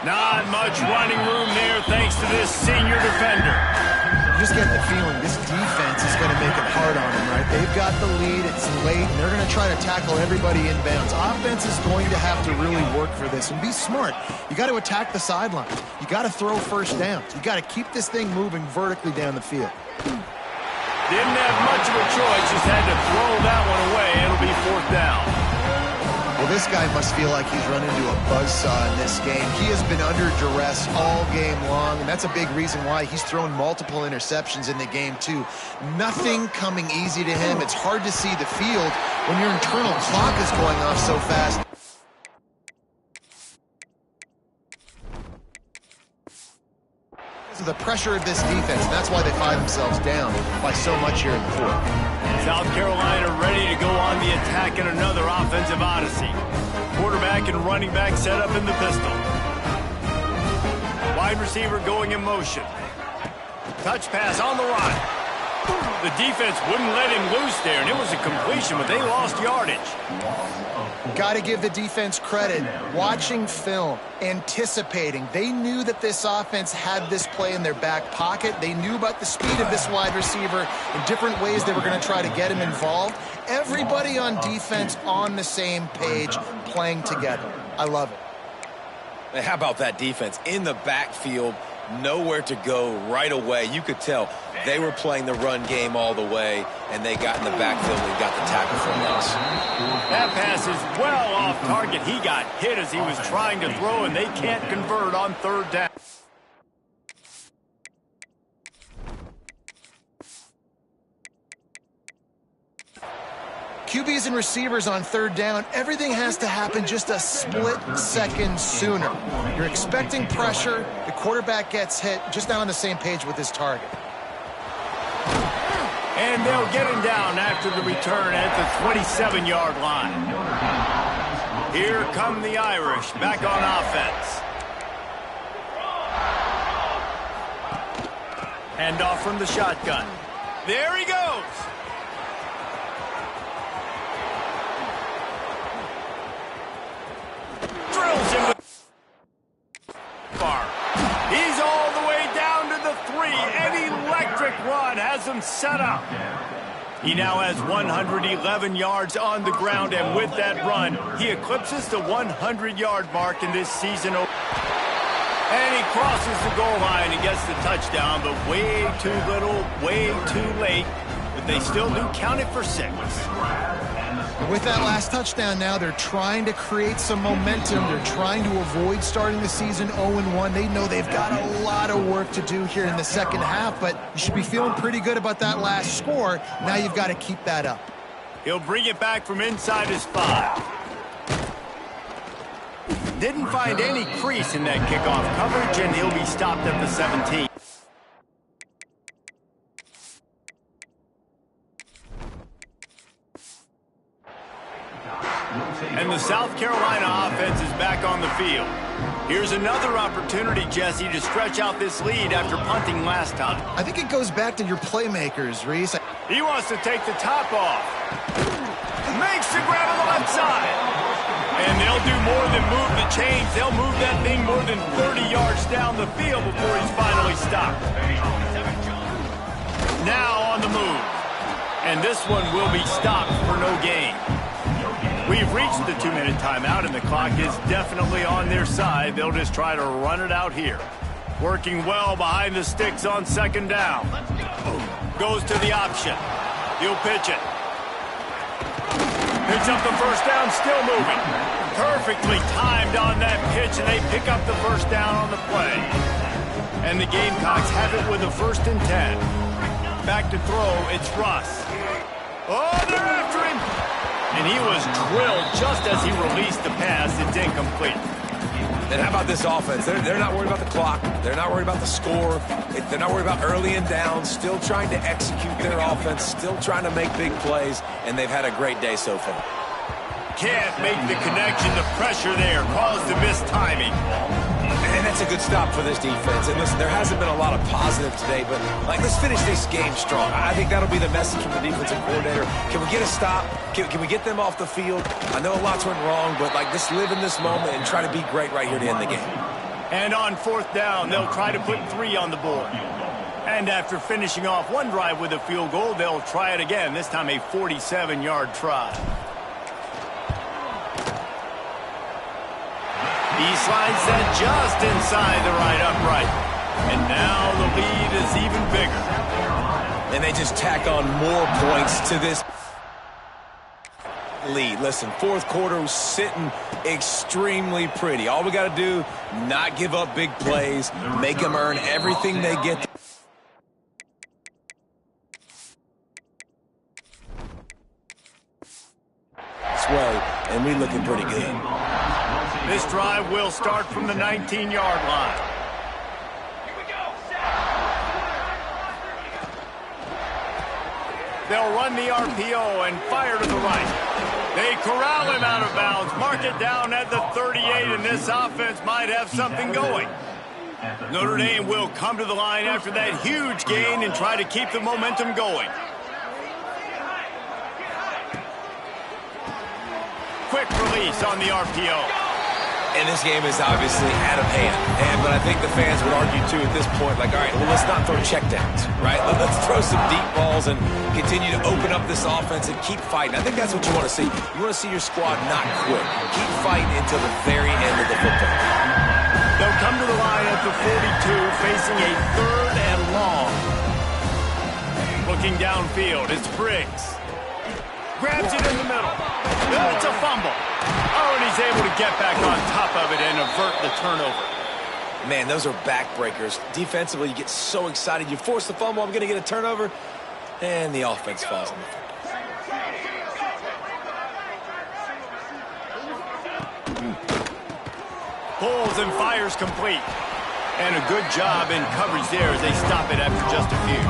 Speaker 1: Not much running room there thanks to this senior defender.
Speaker 3: You just get the feeling this defense is going to make it hard on them, right? They've got the lead, it's late, and they're going to try to tackle everybody inbounds. Offense is going to have to really work for this and be smart. You got to attack the sidelines. You got to throw first downs. You got to keep this thing moving vertically down the field.
Speaker 1: Didn't have much of a choice, just had to throw that one away. It'll be 4th down.
Speaker 3: Well, this guy must feel like he's run into a buzzsaw in this game. He has been under duress all game long, and that's a big reason why he's thrown multiple interceptions in the game, too. Nothing coming easy to him. It's hard to see the field when your internal clock is going off so fast. Because of the pressure of this defense, and that's why they find themselves down by so much here in the 4th.
Speaker 1: South Carolina ready to go on the attack in another offensive odyssey. Quarterback and running back set up in the pistol. Wide receiver going in motion. Touch pass on the run. The defense wouldn't let him loose there, and it was a completion, but they lost yardage.
Speaker 3: Got to give the defense credit. Watching film, anticipating. They knew that this offense had this play in their back pocket. They knew about the speed of this wide receiver in different ways they were going to try to get him involved. Everybody on defense on the same page, playing together. I love it.
Speaker 2: Hey, how about that defense in the backfield? Nowhere to go right away. You could tell they were playing the run game all the way, and they got in the backfield and got the tackle for a loss.
Speaker 1: That pass is well off target. He got hit as he was trying to throw, and they can't convert on 3rd down.
Speaker 3: QBs and receivers on third down, everything has to happen just a split second sooner. You're expecting pressure, the quarterback gets hit, just not on the same page with his target.
Speaker 1: And they'll get him down after the return at the 27-yard line. Here come the Irish back on offense. Hand off from the shotgun. There he goes. Drills him with far. He's all the way down to the 3. An electric run has him set up. He now has 111 yards on the ground, and with that run, he eclipses the 100-yard mark in this season. And he crosses the goal line and gets the touchdown, but way too little, way too late. But they still do count it for 6.
Speaker 3: With that last touchdown now, they're trying to create some momentum. They're trying to avoid starting the season 0-1. They know they've got a lot of work to do here in the second half, but you should be feeling pretty good about that last score. Now you've got to keep that up.
Speaker 1: He'll bring it back from inside his 5. Didn't find any crease in that kickoff coverage, and he'll be stopped at the 17. And the South Carolina offense is back on the field. Here's another opportunity, Jesse, to stretch out this lead after punting last time.
Speaker 3: I think it goes back to your playmakers, Reese.
Speaker 1: He wants to take the top off. Makes the grab on the left side. And they'll do more than move the chains. They'll move that thing more than 30 yards down the field before he's finally stopped. Now on the move. And this one will be stopped for no gain. We've reached the 2-minute timeout, and the clock is definitely on their side. They'll just try to run it out here. Working well behind the sticks on second down. Goes to the option. He'll pitch it. Picks up the first down, still moving. Perfectly timed on that pitch, and they pick up the first down on the play. And the Gamecocks have it with a 1st and 10. Back to throw, it's Russ. Oh, they're after him! And he was drilled just as he released the pass. It's incomplete.
Speaker 2: And how about this offense? They're not worried about the clock. They're not worried about the score. They're not worried about early and down. Still trying to execute their offense. Still trying to make big plays. And they've had a great day so far.
Speaker 1: Can't make the connection. The pressure there caused the missed timing.
Speaker 2: And that's a good stop for this defense. And listen, there hasn't been a lot of positive today, but let's finish this game strong. I think that'll be the message from the defensive coordinator. Can we get a stop? Can we get them off the field? I know lots went wrong, but just live in this moment and try to be great right here to end the game.
Speaker 1: And on 4th down, they'll try to put 3 on the board. And after finishing off one drive with a field goal, they'll try it again, this time a 47-yard try. He slides that just inside the right upright. And now the lead is even bigger.
Speaker 2: And they just tack on more points to this lead. Listen, 4th quarter was sitting extremely pretty. All we got to do, not give up big plays, make them earn everything they get. This way, and we looking pretty good.
Speaker 1: This drive will start from the 19-yard line. They'll run the RPO and fire to the right. They corral him out of bounds, mark it down at the 38, and this offense might have something going. Notre Dame will come to the line after that huge gain and try to keep the momentum going. Quick release on the RPO.
Speaker 2: And this game is obviously out of hand. But I think the fans would argue, too, at this point, all right, well, let's not throw checkdowns, right? Let's throw some deep balls and continue to open up this offense and keep fighting. I think that's what you want to see. You want to see your squad not quit. Keep fighting until the very end of the football.
Speaker 1: They'll come to the line at the 42, facing a 3rd and long. Looking downfield, it's Briggs. Grabs it in the middle. It's a fumble. Oh, and he's able to get back on top of it and avert the turnover.
Speaker 2: Man, those are backbreakers. Defensively, you get so excited. You force the fumble, I'm going to get a turnover, and the offense falls on the field.
Speaker 1: Pulls and fires complete. And a good job in coverage there as they stop it after just a few.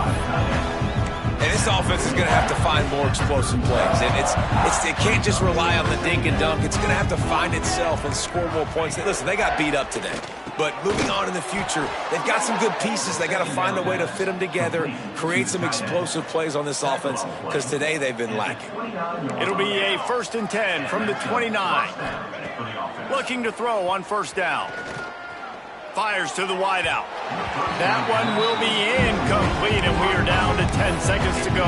Speaker 2: And this offense is going to have to find more explosive plays. And it can't just rely on the dink and dunk. It's going to have to find itself and score more points. Listen, they got beat up today. But moving on in the future, they've got some good pieces. They got to find a way to fit them together, create some explosive plays on this offense, because today they've been lacking.
Speaker 1: It'll be a 1st and 10 from the 29. Looking to throw on 1st down. Fires to the wideout. That one will be incomplete, and we are down to 10 seconds to go.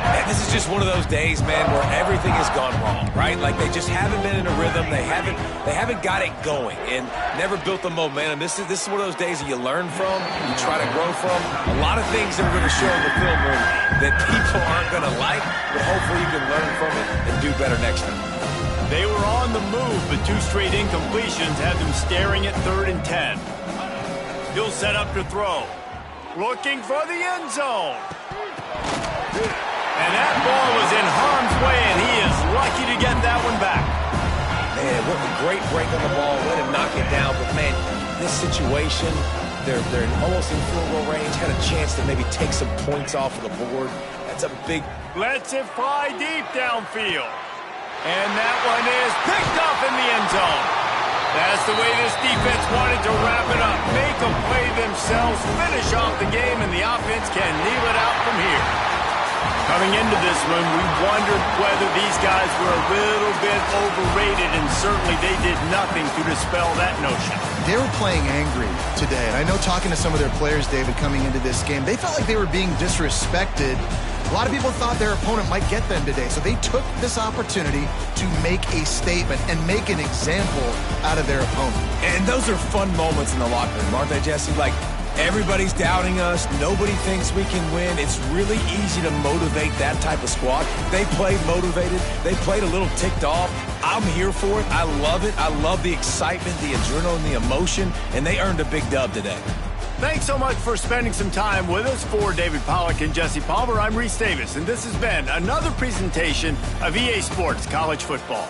Speaker 2: And this is just one of those days, man, where everything has gone wrong, right? Like they just haven't been in a rhythm. They haven't got it going and never built the momentum. This is one of those days that you learn from, you try to grow from. A lot of things that we're going to show in the film room that people aren't going to like, but hopefully you can learn from it and do better next time.
Speaker 1: They were on the move, but 2 straight incompletions had them staring at 3rd and 10. He'll set up to throw. Looking for the end zone. And that ball was in harm's way, and he is lucky to get that one back.
Speaker 2: Man, what a great break on the ball. Let him knock it down. But, man, this situation, they're almost in field goal range, had a chance to maybe take some points off of the board. That's a big...
Speaker 1: Lets it fly deep downfield. And that one is picked up in the end zone. That's the way this defense wanted to wrap it up. Make them play themselves, finish off the game, and the offense can kneel it out from here. Coming into this one, we wondered whether these guys were a little bit overrated, and certainly they did nothing to dispel that notion.
Speaker 3: They were playing angry today. And I know talking to some of their players, David, coming into this game, they felt like they were being disrespected. A lot of people thought their opponent might get them today, so they took this opportunity to make a statement and make an example out of their opponent.
Speaker 2: And those are fun moments in the locker room, aren't they, Jesse? Like, everybody's doubting us. Nobody thinks we can win. It's really easy to motivate that type of squad. They played motivated. They played a little ticked off. I'm here for it. I love it. I love the excitement, the adrenaline, the emotion, and they earned a big dub today.
Speaker 1: Thanks so much for spending some time with us. For David Pollack and Jesse Palmer, I'm Reese Davis, and this has been another presentation of EA Sports College Football.